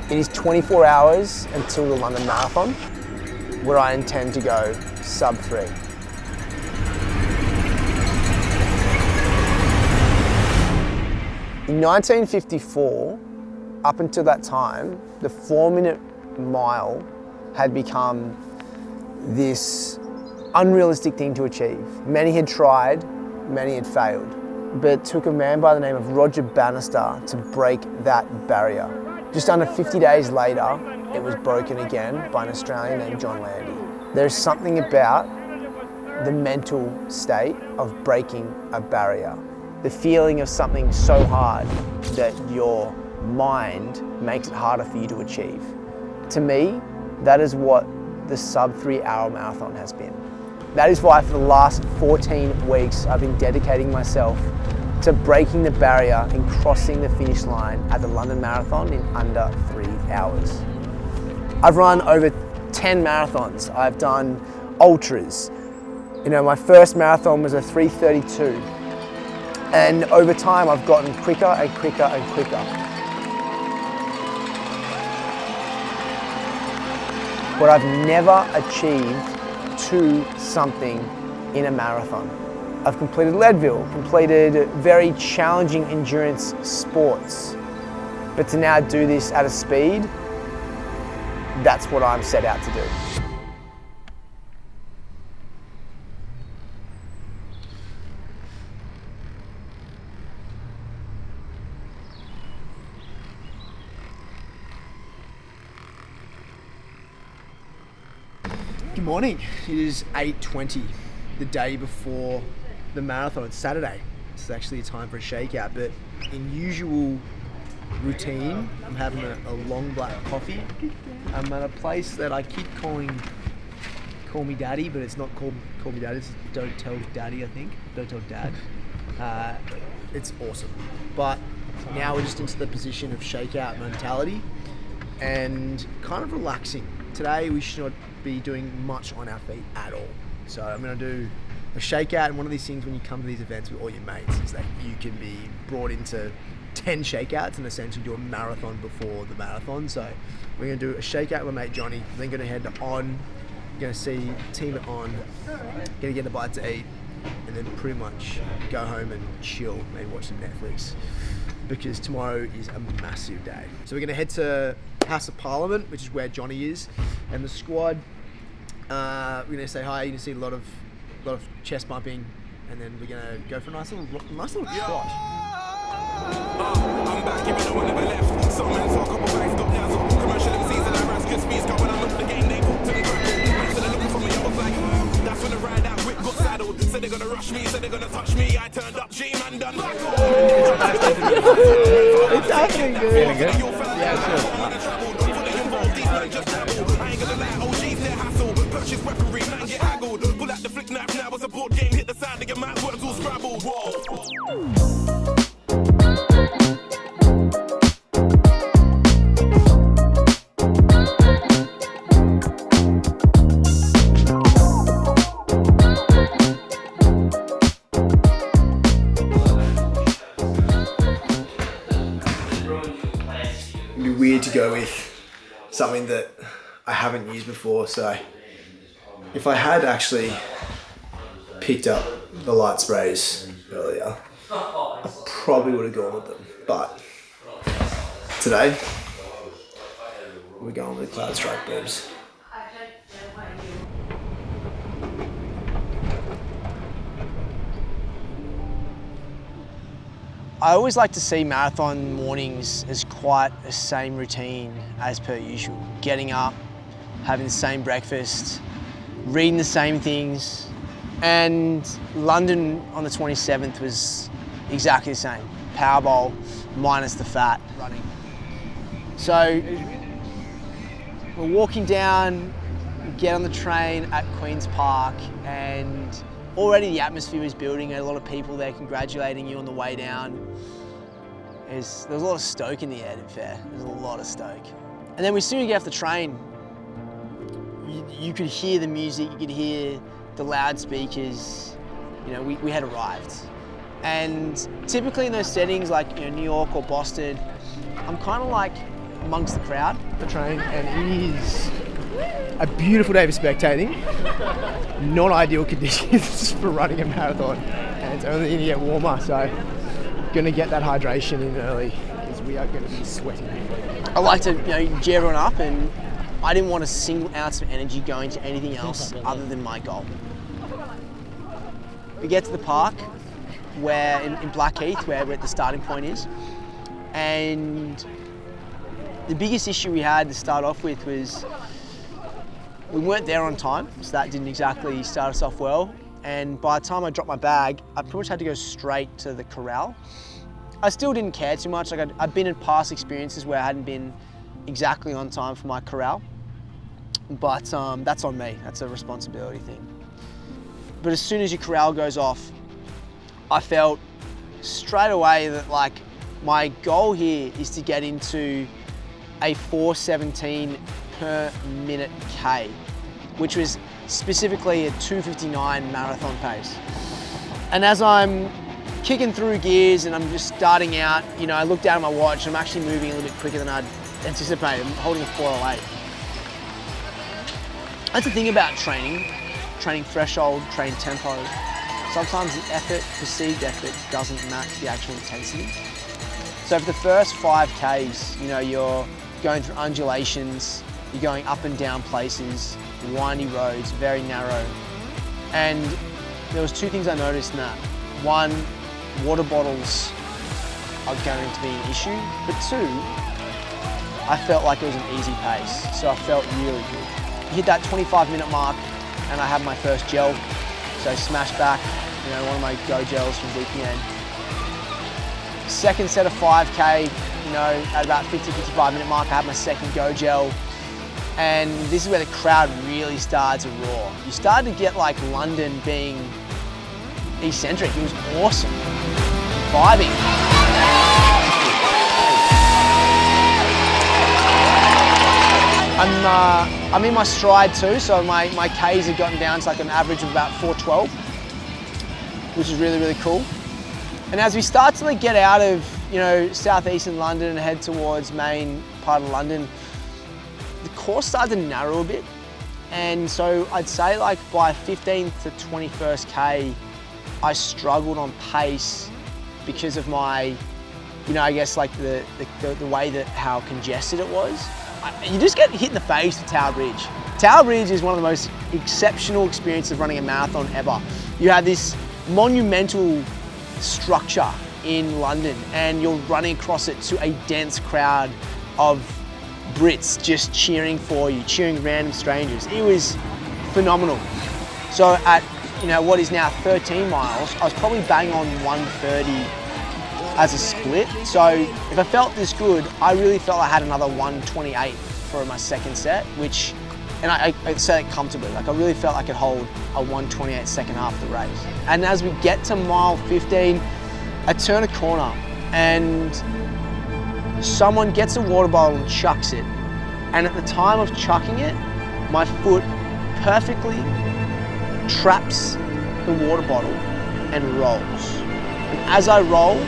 It is 24 hours until the London Marathon, where I intend to go sub-3. In 1954, up until that time, the 4-minute mile had become this unrealistic thing to achieve. Many had tried, many had failed. But it took a man by the name of Roger Bannister to break that barrier. Just under 50 days later, it was broken again by an Australian named John Landy. There's something about the mental state of breaking a barrier. The feeling of something so hard that your mind makes it harder for you to achieve. To me, that is what the sub-3 hour marathon has been. That is why for the last 14 weeks, I've been dedicating myself to breaking the barrier and crossing the finish line at the London Marathon in under 3 hours. I've run over 10 marathons. I've done ultras. You know, my first marathon was a 3:32. And over time, I've gotten quicker and quicker and quicker. But I've never achieved something in a marathon. I've completed Leadville, completed very challenging endurance sports. But to now do this at a speed, that's what I'm set out to do. Good morning. It is 8:20, the day before the marathon. It's Saturday. It's actually a time for a shakeout, but in usual routine, I'm having a long black coffee. I'm at a place that I keep calling Call Me Daddy, but it's not Call Me Daddy, it's Don't Tell Daddy, I think. Don't Tell Dad. It's awesome. But now we're just into the position of shakeout mentality and kind of relaxing. Today we should not be doing much on our feet at all. So I'm going to do a shakeout, and one of these things when you come to these events with all your mates is that you can be brought into 10 shakeouts and essentially do a marathon before the marathon. So we're going to do a shakeout with my mate Johnny, then going to head to On, going to see team at On, going to get a bite to eat, and then pretty much go home and chill, maybe watch some Netflix, because tomorrow is a massive day. So we're going to head to House of Parliament, which is where Johnny is, and the squad. We're going to say hi. You're going to see a lot of chest bumping, and then we're going to go for a nice little trot. I'm back, if you know I never left. Some men saw a couple bags, got dazzled. Commercial MCs and I ran crispies, going on the game, they booked and grappled. So they're looking for me, I was like, that's when the ride out whip got saddled. Said they're gonna rush me, said they're gonna touch me. I turned up, G-man done. It's happening, dude. Feeling good? Yeah, sure. I ain't gonna lie, OG's their hassle. Purchase weaponry, man get haggled. Pull out the flick knife, now it's a board game. Hit the side of your mouth, words all scrabbled. Whoa. It'd be weird to go with something that I haven't used before, so if I had actually picked up the light sprays earlier, I probably would have gone with them, but today we're going with Cloud Strike booms. I always like to see marathon mornings as quite a same routine as per usual. Getting up, having the same breakfast, reading the same things, and London on the 27th was exactly the same. Power bowl, minus the fat, running. So we're walking down, we get on the train at Queen's Park, and already the atmosphere is building. A lot of people there congratulating you on the way down. There was a lot of stoke in the air, to be fair. There's a lot of stoke. And then as soon as you get off the train, you could hear the music, you could hear the loudspeakers. You know, we had arrived. And typically in those settings like New York or Boston, I'm kind of like amongst the crowd. The train, and it is a beautiful day for spectating. Not ideal conditions for running a marathon, and it's only going to get warmer, so going to get that hydration in early because we are going to be sweating. I like to, gear everyone up, and I didn't want a single ounce of energy going to anything else other than my goal. We get to the park where in Blackheath, where the starting point is, and the biggest issue we had to start off with was we weren't there on time, so that didn't exactly start us off well. And by the time I dropped my bag, I pretty much had to go straight to the corral. I still didn't care too much. Like I'd been in past experiences where I hadn't been exactly on time for my corral, but that's on me. That's a responsibility thing. But as soon as your corral goes off, I felt straight away that like my goal here is to get into a 4:17 per minute K, which was specifically a 2:59 marathon pace. And as I'm kicking through gears and I'm just starting out, I look down at my watch, I'm actually moving a little bit quicker than I'd anticipated. I'm holding a 4:08. That's the thing about training threshold, train tempo. Sometimes the perceived effort doesn't match the actual intensity. So for the first 5Ks, you're going through undulations, you're going up and down places, windy roads, very narrow. And there was two things I noticed in that. One, water bottles are going to be an issue, but two, I felt like it was an easy pace, so I felt really good. Hit that 25-minute mark, and I had my first gel, so I smashed back, one of my Go gels from VPN. Second set of 5K, at about 50-55-minute mark, I had my second Go gel, and this is where the crowd really started to roar. You started to get like London being eccentric. It was awesome, vibing. I'm in my stride too, so my Ks have gotten down to like an average of about 4:12, which is really, really cool. And as we start to get out of, southeastern London and head towards main part of London, the course started to narrow a bit. And so I'd say like by 15th to 21st K, I struggled on pace because of my, I guess like the way that how congested it was. You just get hit in the face with Tower Bridge. Tower Bridge is one of the most exceptional experiences of running a marathon ever. You have this monumental structure in London and you're running across it to a dense crowd of Brits just cheering for you, cheering random strangers. It was phenomenal. So at what is now 13 miles, I was probably bang on 1:30 as a split. So if I felt this good, I really felt I had another 1:28 for my second set, and I said it comfortably. Like I really felt I could hold a 1:28 second half of the race. And as we get to mile 15, I turn a corner and someone gets a water bottle and chucks it. And at the time of chucking it, my foot perfectly traps the water bottle and rolls. And as I roll,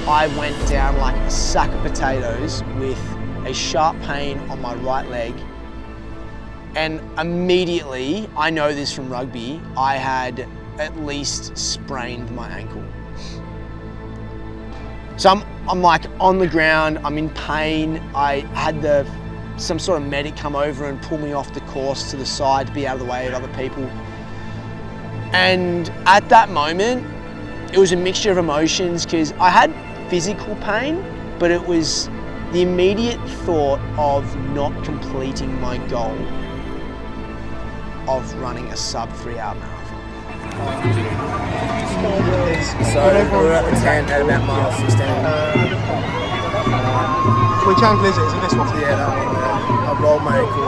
I went down like a sack of potatoes with a sharp pain on my right leg. And immediately, I know this from rugby, I had at least sprained my ankle. So I'm like on the ground, I'm in pain. I had some sort of medic come over and pull me off the course to the side to be out of the way of other people. And at that moment, it was a mixture of emotions because I had physical pain, but it was the immediate thought of not completing my goal of running a sub-3 hour marathon. So we're at the tent at about mile 16. Which angle is it? Is it this one? Yeah, that one. I rolled my ankle.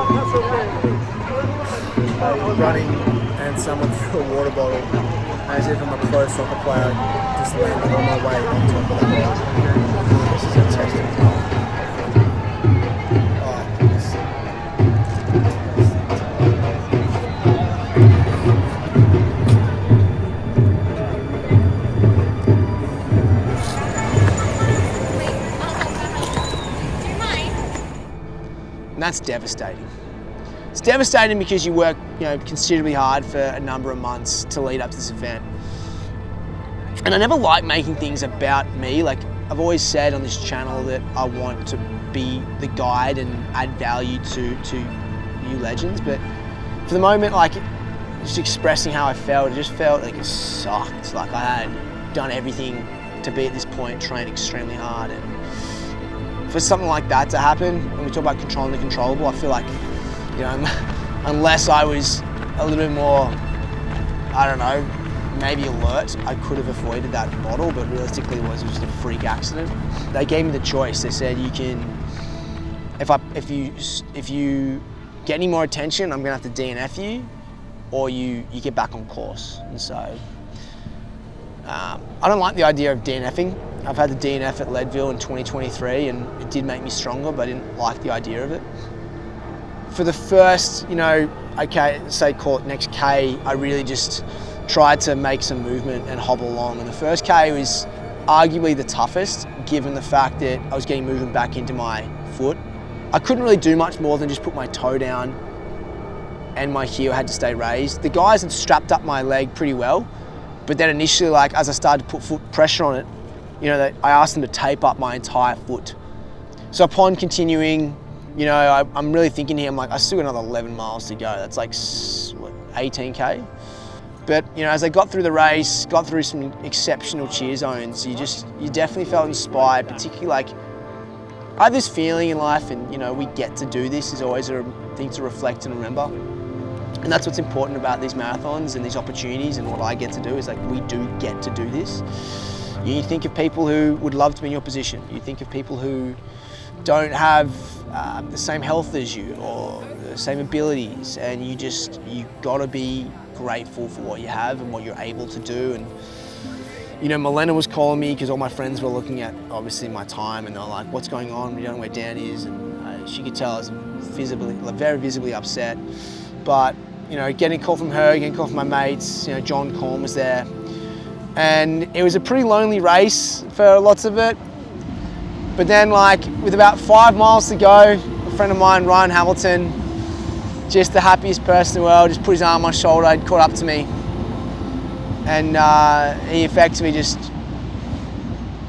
Running and someone threw a water bottle as if I'm a pro soccer player, just landing on my way on top of that ball. This is a testament. And that's devastating. It's devastating because you work, considerably hard for a number of months to lead up to this event. And I never like making things about me. Like, I've always said on this channel that I want to be the guide and add value to new legends, but for the moment, like, just expressing how I felt, it just felt like it sucked. Like, I had done everything to be at this point, trained extremely hard, and for something like that to happen, when we talk about controlling the controllable, I feel like, unless I was a little bit more, I don't know, maybe alert, I could have avoided that bottle, but realistically it was just a freak accident. They gave me the choice. They said, you can, if you get any more attention, I'm gonna have to DNF you, or you get back on course. And so, I don't like the idea of DNFing. I've had the DNF at Leadville in 2023, and it did make me stronger, but I didn't like the idea of it. For the first, say call it next K, I really just tried to make some movement and hobble along. And the first K was arguably the toughest, given the fact that I was getting movement back into my foot. I couldn't really do much more than just put my toe down, and my heel had to stay raised. The guys had strapped up my leg pretty well, but then initially, like, as I started to put foot pressure on it, I asked them to tape up my entire foot. So upon continuing, I'm really thinking here, I'm like, I still got another 11 miles to go. That's like, 18K? But, as I got through the race, got through some exceptional cheer zones, you definitely felt inspired, particularly like, I have this feeling in life, and, we get to do this is always a thing to reflect and remember. And that's what's important about these marathons and these opportunities, and what I get to do is, like, we do get to do this. You think of people who would love to be in your position. You think of people who don't have the same health as you or the same abilities, and you gotta be grateful for what you have and what you're able to do. And Milena was calling me because all my friends were looking at obviously my time, and they're like, "What's going on? We don't know where Dan is." And she could tell I was very visibly upset. But getting a call from her, getting a call from my mates, John Corn was there, and it was a pretty lonely race for lots of it. But then, like, with about 5 miles to go, a friend of mine, Ryan Hamilton, just the happiest person in the world, just put his arm on my shoulder, he'd caught up to me. And he effectively just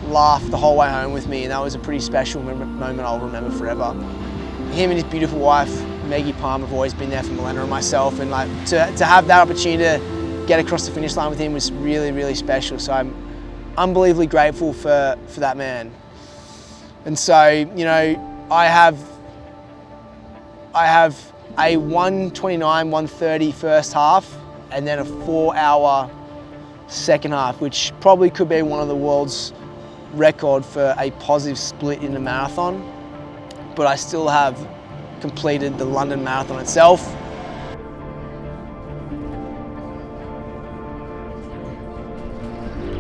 laughed the whole way home with me, and that was a pretty special moment I'll remember forever. Him and his beautiful wife, Maggie Palmer, have always been there for Milena and myself, and like to have that opportunity to get across the finish line with him was really, really special. So I'm unbelievably grateful for that man. And so, I have a 1:29, 1:30 first half, and then a 4-hour second half, which probably could be one of the world's record for a positive split in a marathon. But I still have completed the London Marathon itself.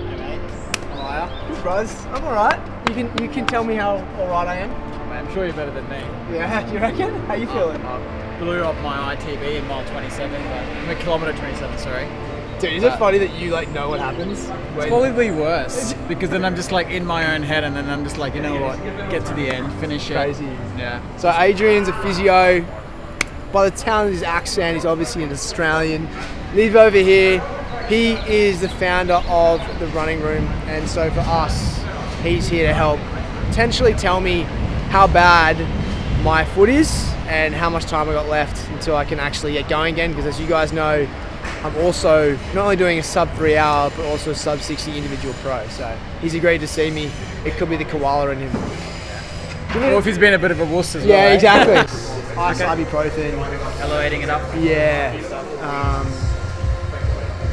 Hey mate, how are you? Good bros, I'm alright. You can tell me how alright I am. I'm sure you're better than me. Yeah, do you reckon? How you feeling? I blew up my ITB in mile 27, but I'm a kilometre 27, sorry. Dude, is it funny that you know what happens? It's probably worse, because then I'm just like in my own head, and then I'm just like, you know what, get to the end, finish it. Crazy. Yeah. So Adrian's a physio. By the sound of his accent, he's obviously an Australian. Live over here. He is the founder of the running room, and so for us, he's here to help potentially tell me how bad my foot is and how much time I got left until I can actually get going again, because as you guys know, I'm also not only doing a sub-3 hour, but also a sub-60 individual pro. So he's agreed to see me. It could be the koala in him. Or if he's been a bit of a wuss as well. Yeah, eh? exactly. Ice ibuprofen. Elevating it up. Yeah.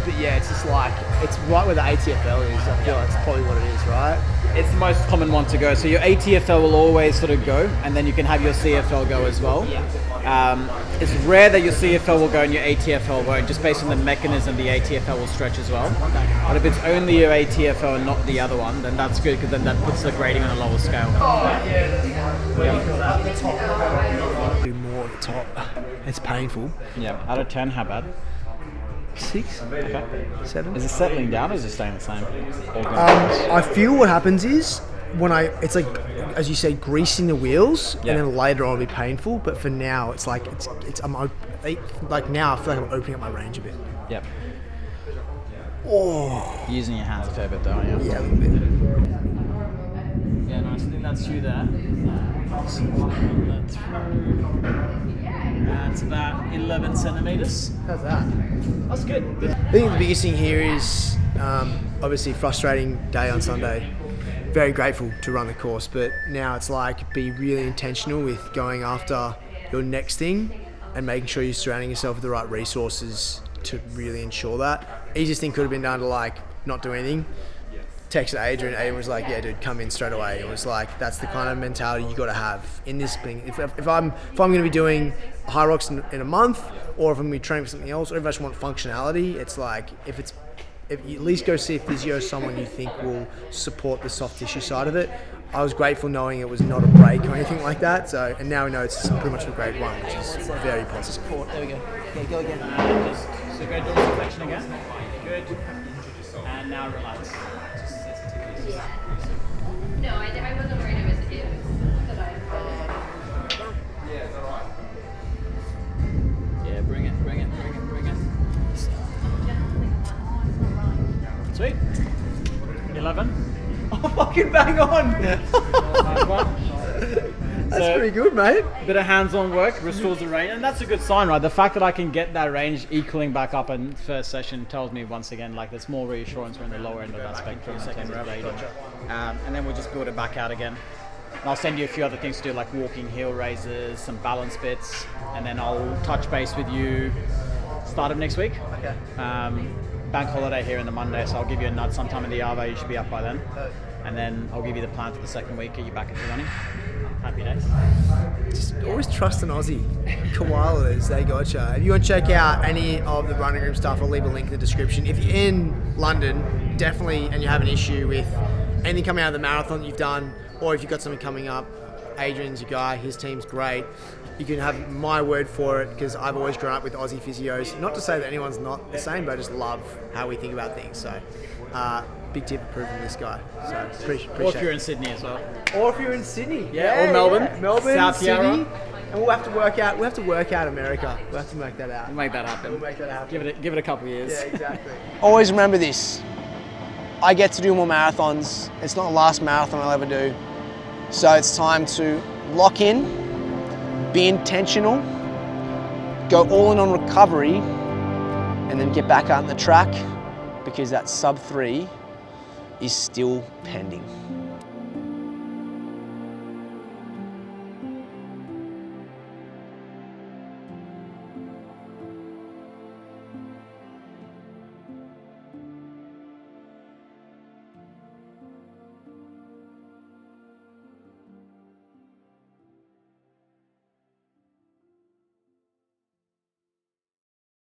But yeah, it's just like, it's right where the ATFL is. I feel like it's probably what it is, right? It's the most common one to go. So your ATFL will always sort of go, and then you can have your CFL go as well. It's rare that your CFL will go and your ATFL won't, just based on the mechanism the ATFL will stretch as well. But if it's only your ATFL and not the other one, then that's good, because then that puts the grading on a lower scale. Do more at the top. It's painful. Yeah. Out of 10, how bad? 6? Okay. 7? Is it settling down, or is it staying the same? I feel what happens is, it's like, as you say, greasing the wheels, Yeah. and then later on it'll be painful. But for now, it's like like now I feel like I'm opening up my range a bit. Yep. Oh, You're using your hands a fair bit though, aren't you? yeah, a little bit. Yeah, nice. I think that's you there. So run that through. That's about 11 centimeters. How's that? That's good. I think the biggest thing here is obviously frustrating day on Sunday. Very grateful to run the course, but now it's like be really intentional with going after your next thing and making sure you're surrounding yourself with the right resources to really ensure that. Easiest thing could have been done to like not do anything. Texted Adrian. Adrian was like, "Yeah, dude, come in straight away." It was like that's the kind of mentality you got to have in this thing. If I'm going to be doing high rocks in a month, or if I'm going to be training for something else, or if I just want functionality, it's like if you at least go see a physio, someone you think will support the soft tissue side of it. I was grateful knowing it was not a break or anything like that. So, and now we know it's pretty much a grade 1, which is very positive. There we go. Okay, go again. So go dorsal flexion again. Good. And now relax. No, I wasn't worried it was because I Yeah, bring it. Sweet. 11. Oh, fucking bang on! That's pretty good, mate. Bit of hands-on work restores the range, and that's a good sign, right? The fact that I can get that range equaling back up in first session tells me once again, like, there's more reassurance we're in the lower end of that spectrum. And then we'll just build it back out again. And I'll send you a few other things to do, like walking heel raises, some balance bits, and then I'll touch base with you start of next week. Okay. Bank holiday here in the Monday, so I'll give you a nudge sometime in the Arvo. You should be up by then. And then I'll give you the plan for the second week, get you back into running. Happy days. Just always trust an Aussie. Koalas, they gotcha. If you want to check out any of the running room stuff, I'll leave a link in the description. If you're in London, definitely, and you have an issue with anything coming out of the marathon that you've done, or if you've got something coming up, Adrian's your guy, his team's great. You can have my word for it because I've always grown up with Aussie physios. Not to say that anyone's not the same, but I just love how we think about things. So, big tip approved from this guy. So appreciate Or if you're it. in Sydney as well. Or if you're in Sydney, or Melbourne. yeah. Melbourne, South Sydney, Yarra. and we'll have to work out. We'll have to work out America. We'll have to make that out. We'll make that happen. We'll make that happen. Give it a couple of years. Yeah, exactly. Always remember this. I get to do more marathons. It's not the last marathon I'll ever do. So it's time to lock in, be intentional, go all in on recovery, and then get back out on the track because that sub-3 is still pending.